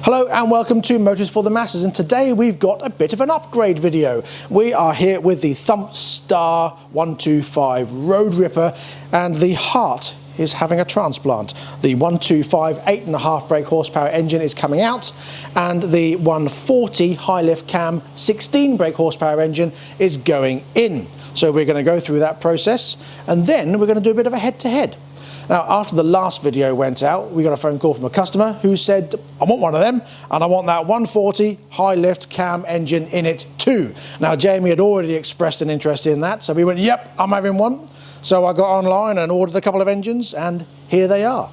Hello and welcome to Motors for the Masses, and today we've got a bit of an upgrade video. We are here with the Thumpstar 125 RoadRipper, and the heart is having a transplant. The 125 8.5 brake horsepower engine is coming out, and the 140 high lift cam 16 brake horsepower engine is going in. So we're going to go through that process, and then we're going to do a bit of a head-to-head. Now, after the last video went out, we got a phone call from a customer who said, I want one of them, and I want that 140 high lift cam engine in it too. Now, Jamie had already expressed an interest in that, so we went, yep, I'm having one. So I got online and ordered a couple of engines, and here they are.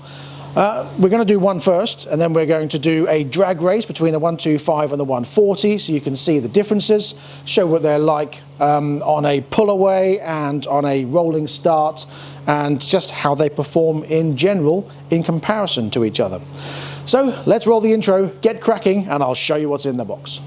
We're going to do one first, and then we're going to do a drag race between the 125 and the 140, so you can see the differences, show what they're like on a pull away and on a rolling start, and just how they perform in general in comparison to each other. So let's roll the intro, get cracking, and I'll show you what's in the box.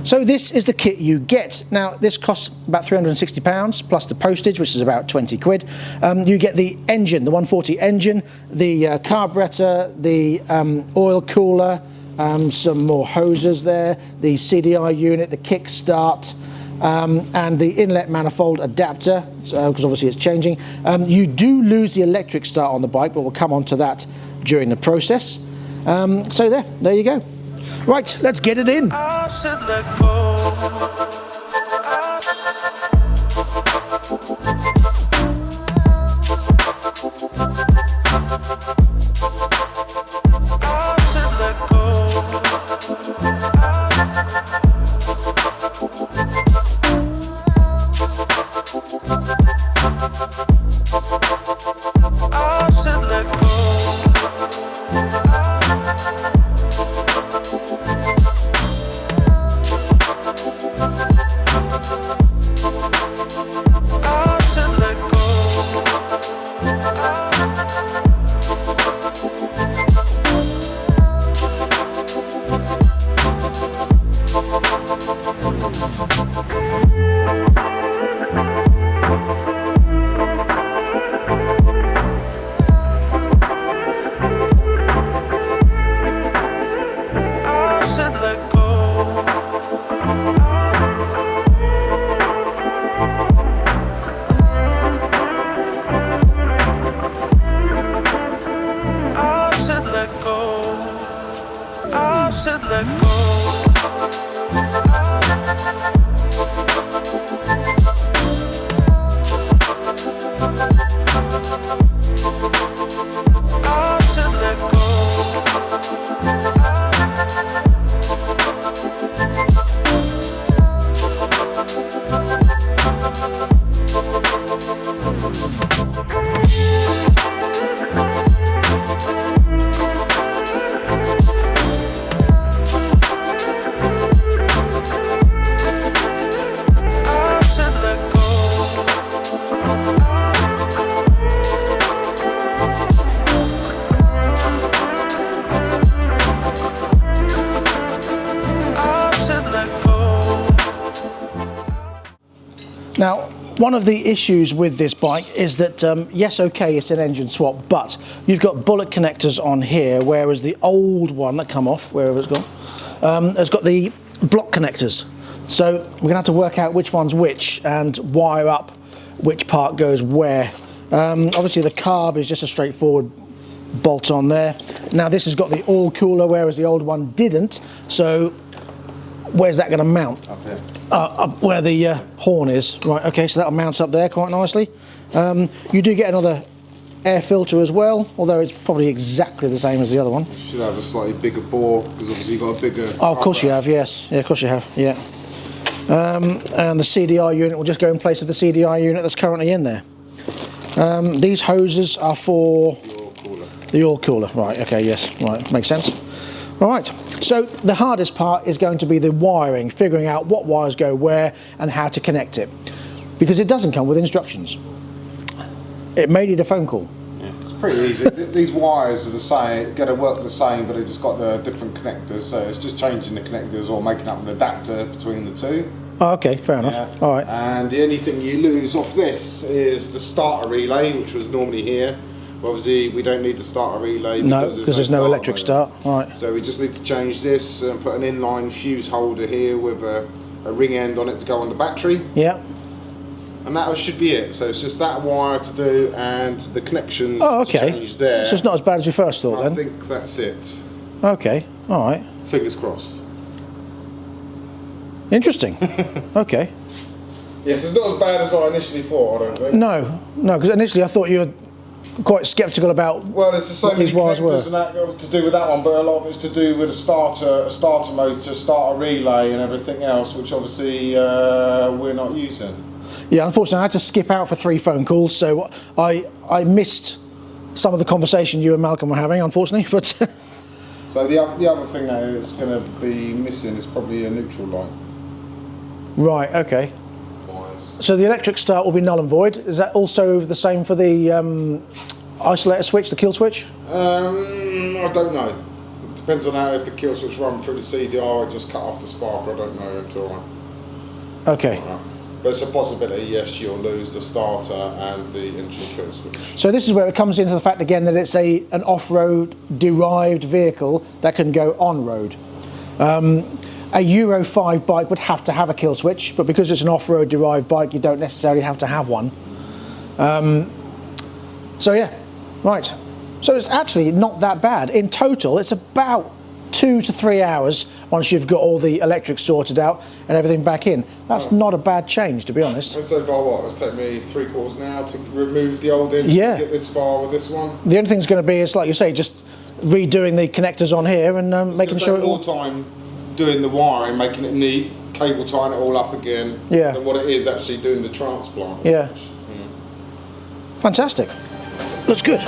So this is the kit you get. Now this costs about £360 plus the postage, which is about 20 quid. You get the engine, the 140 engine, the carburetor, the oil cooler, some more hoses there, the CDI unit, the kickstart, and the inlet manifold adapter, because obviously it's changing. You do lose the electric start on the bike, but we'll come on to that during the process. So there you go. Right, let's get it in. I said let go. Now, one of the issues with this bike is that, yes, okay, it's an engine swap, but you've got bullet connectors on here, whereas the old one that come off, wherever it's gone, has got the block connectors. So we're going to have to work out which one's which and wire up which part goes where. Obviously, the carb is just a straightforward bolt on there. Now, this has got the oil cooler, whereas the old one didn't. So where's that going to mount? Up there. Up where the horn is. Right, okay, so that'll mount up there quite nicely. You do get another air filter as well, although it's probably exactly the same as the other one. You should have a slightly bigger bore, because obviously you've got a bigger... Oh, of course you have, yes. Yeah, of course you have, yeah. And the CDI unit will just go in place of the CDI unit that's currently in there. These hoses are for the oil cooler. Right, okay, yes, right, makes sense. All right, So the hardest part is going to be the wiring, figuring out what wires go where and how to connect it, because it doesn't come with instructions. It may need a phone call. Yeah, it's pretty easy. These wires are the same, going to work the same, but they just got the different connectors, so it's just changing the connectors or making up an adapter between the two. Oh, okay, fair enough. Yeah. All right. And the only thing you lose off this is the starter relay, which was normally here. Obviously, we don't need the starter relay because there's no electric start. All right. So we just need to change this and put an inline fuse holder here with a ring end on it to go on the battery. Yeah. And that should be it. So it's just that wire to do and the connections to change there. So it's not as bad as we first thought then? I think that's it. Okay, all right. Fingers crossed. Interesting. Okay. Yes, it's not as bad as I initially thought, I don't think. No, because initially I thought you were quite sceptical about well, there's just so what many these wires were. connectors and that to do with that one, but a lot of it's to do with a starter motor, starter relay and everything else, which obviously we're not using. Yeah, unfortunately I had to skip out for 3 phone calls, so I missed some of the conversation you and Malcolm were having, unfortunately, but... So the other thing that is going to be missing is probably a neutral light. Right, okay. Wires. So the electric start will be null and void. Is that also the same for the isolator switch, the kill switch? I don't know. It depends on how, if the kill switch run through the CDR or just cut off the spark. I don't know until I... Okay. But it's a possibility, yes, you'll lose the starter and the engine kill switch. So this is where it comes into the fact again that it's an off-road derived vehicle that can go on-road. A Euro 5 bike would have to have a kill switch, but because it's an off-road derived bike, you don't necessarily have to have one. So yeah, right. So it's actually not that bad. In total, it's about 2 to 3 hours once you've got all the electrics sorted out and everything back in. That's not a bad change, to be honest. So far what? It's taken me 3 quarters now to remove the old engine to get this far with this one. The only thing's going to be is, like you say, just redoing the connectors on here and making sure it all... more time doing the wiring, making it neat, cable tying it all up again, than what it is actually doing the transplant. Yeah. Fantastic. Looks good.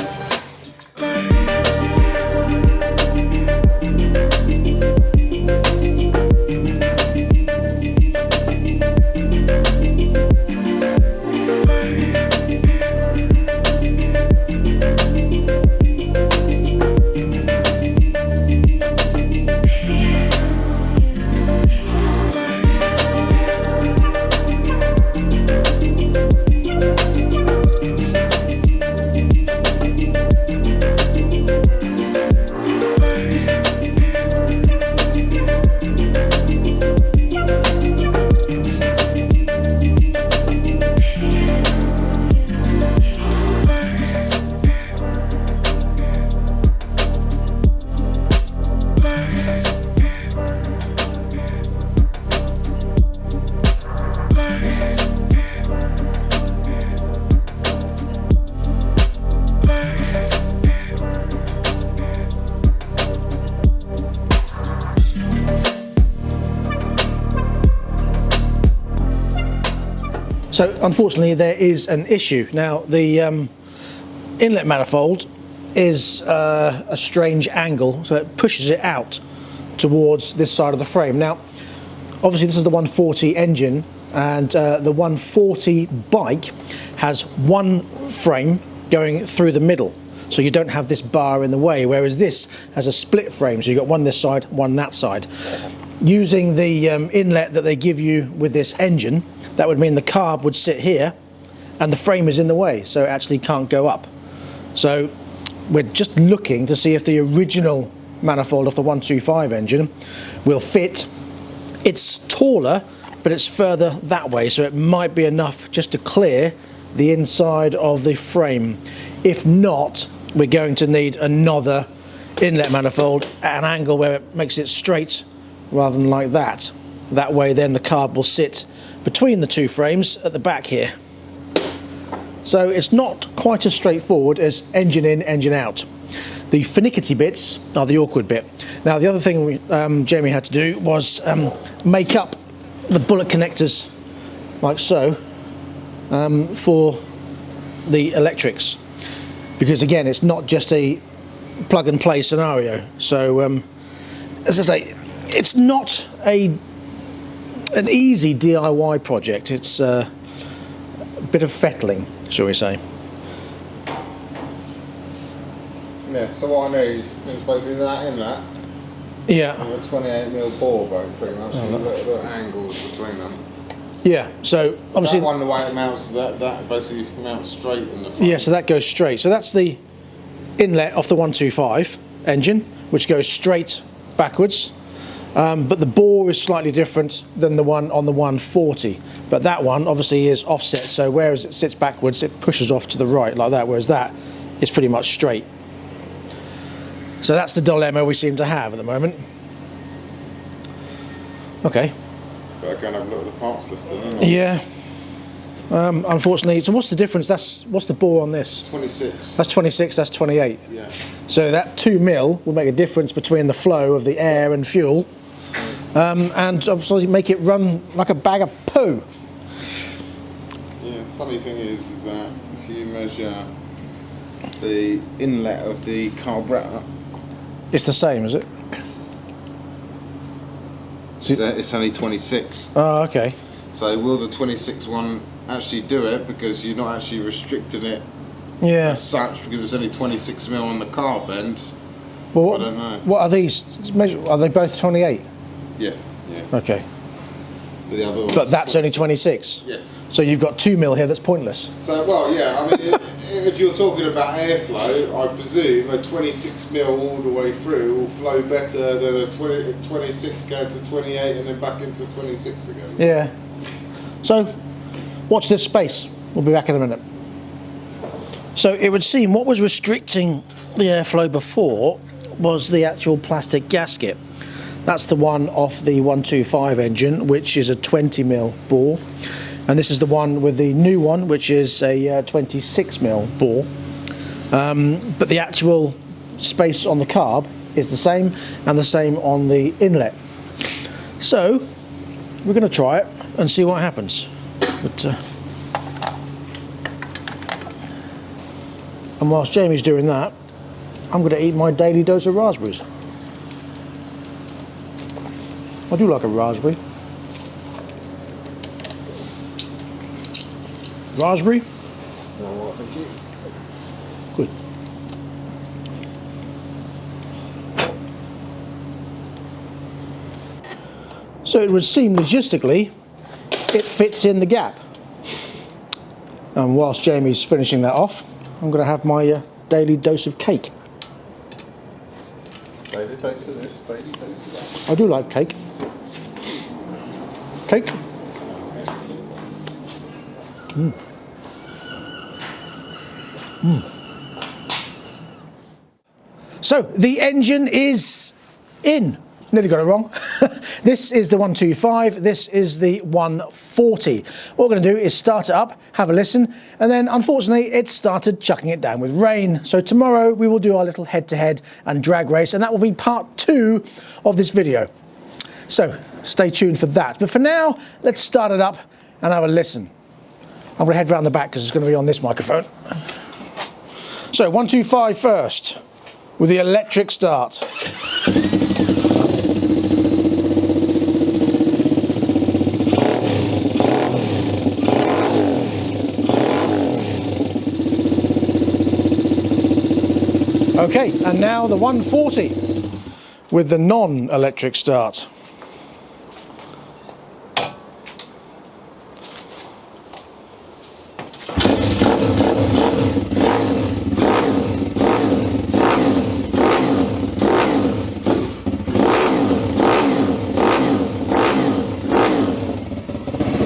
So unfortunately there is an issue. Now the inlet manifold is a strange angle, so it pushes it out towards this side of the frame. Now obviously this is the 140 engine, and the 140 bike has one frame going through the middle, so you don't have this bar in the way, whereas this has a split frame, so you've got one this side, one that side. Using the inlet that they give you with this engine, that would mean the carb would sit here and the frame is in the way, so it actually can't go up. So we're just looking to see if the original manifold of the 125 engine will fit. It's taller, but it's further that way, so it might be enough just to clear the inside of the frame. If not, we're going to need another inlet manifold at an angle where it makes it straight rather than like that. That way then the carb will sit between the two frames at the back here. So it's not quite as straightforward as engine in, engine out. The finicky bits are the awkward bit. Now the other thing Jamie had to do was make up the bullet connectors like so for the electrics, because again it's not just a plug and play scenario. So as I say, it's not an easy DIY project. It's a bit of fettling, shall we say. Yeah, so what I need is basically that inlet. Yeah. With a 28mm bore boat, pretty much. So you've got the angles between them. Yeah, so obviously... That one, the way it mounts, that basically mounts straight in the front. Yeah, so that goes straight. So that's the inlet off the 125 engine, which goes straight backwards. But the bore is slightly different than the one on the 140. But that one obviously is offset, so whereas it sits backwards, it pushes off to the right like that, whereas that is pretty much straight. So that's the dilemma we seem to have at the moment. Okay. Better go and have a look at the parts list, isn't it? Yeah. Unfortunately, so what's the difference? What's the bore on this? 26. That's 26, that's 28. Yeah. So that 2 mil will make a difference between the flow of the air and fuel, and obviously make it run like a bag of poo. Yeah, funny thing is that if you measure the inlet of the carburettor, It's the same, is it? it's only 26. Oh, okay. So will the 26 one actually do it, because you're not actually restricting it Yeah. as such, because it's only 26mm on the carb end? Well, I don't know. What are these? Are they both 28? Yeah. Okay. But the other one's But that's only 26? Yes. So you've got 2 mil here that's pointless? So, well, yeah, I mean, if you're talking about airflow, I presume a 26mm all the way through will flow better than a 26 going to 28 and then back into 26 again. Yeah. So, watch this space. We'll be back in a minute. So it would seem what was restricting the airflow before was the actual plastic gasket. That's the one off the 125 engine, which is a 20mm bore. And this is the one with the new one, which is a 26mm bore. But the actual space on the carb is the same, and the same on the inlet. So we're going to try it and see what happens. But, and whilst Jamie's doing that, I'm going to eat my daily dose of raspberries. I do like a raspberry. Raspberry? No, thank you. Good. So it would seem logistically it fits in the gap. And whilst Jamie's finishing that off, I'm going to have my daily dose of cake. Daily dose of this, daily dose of that. I do like cake. Cake? Mm. Mm. So the engine is in. Nearly got it wrong. This is the 125, this is the 140. What we're going to do is start it up, have a listen, and then unfortunately it started chucking it down with rain. So tomorrow we will do our little head-to-head and drag race, and that will be part 2 of this video. So stay tuned for that. But for now, let's start it up and have a listen. I'm going to head round the back because it's going to be on this microphone. So 125 first, with the electric start. Okay, and now the 140 with the non-electric start.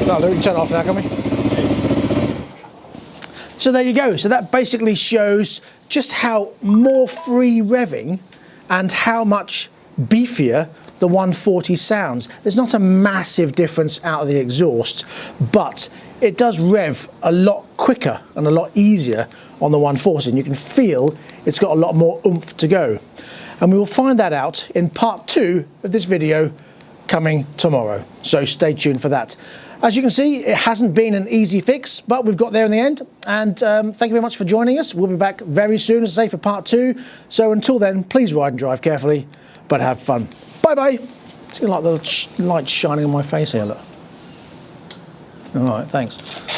No, we can turn it off now, can we? So there you go. So that basically shows just how more free revving and how much beefier the 140 sounds. There's not a massive difference out of the exhaust, but it does rev a lot quicker and a lot easier on the 140, and you can feel it's got a lot more oomph to go. And we will find that out in part 2 of this video coming tomorrow. So stay tuned for that. As you can see, it hasn't been an easy fix, but we've got there in the end. And thank you very much for joining us. We'll be back very soon, as I say, for part 2. So until then, please ride and drive carefully. but have fun. Bye-bye. See like the light shining on my face here, look. All right, thanks.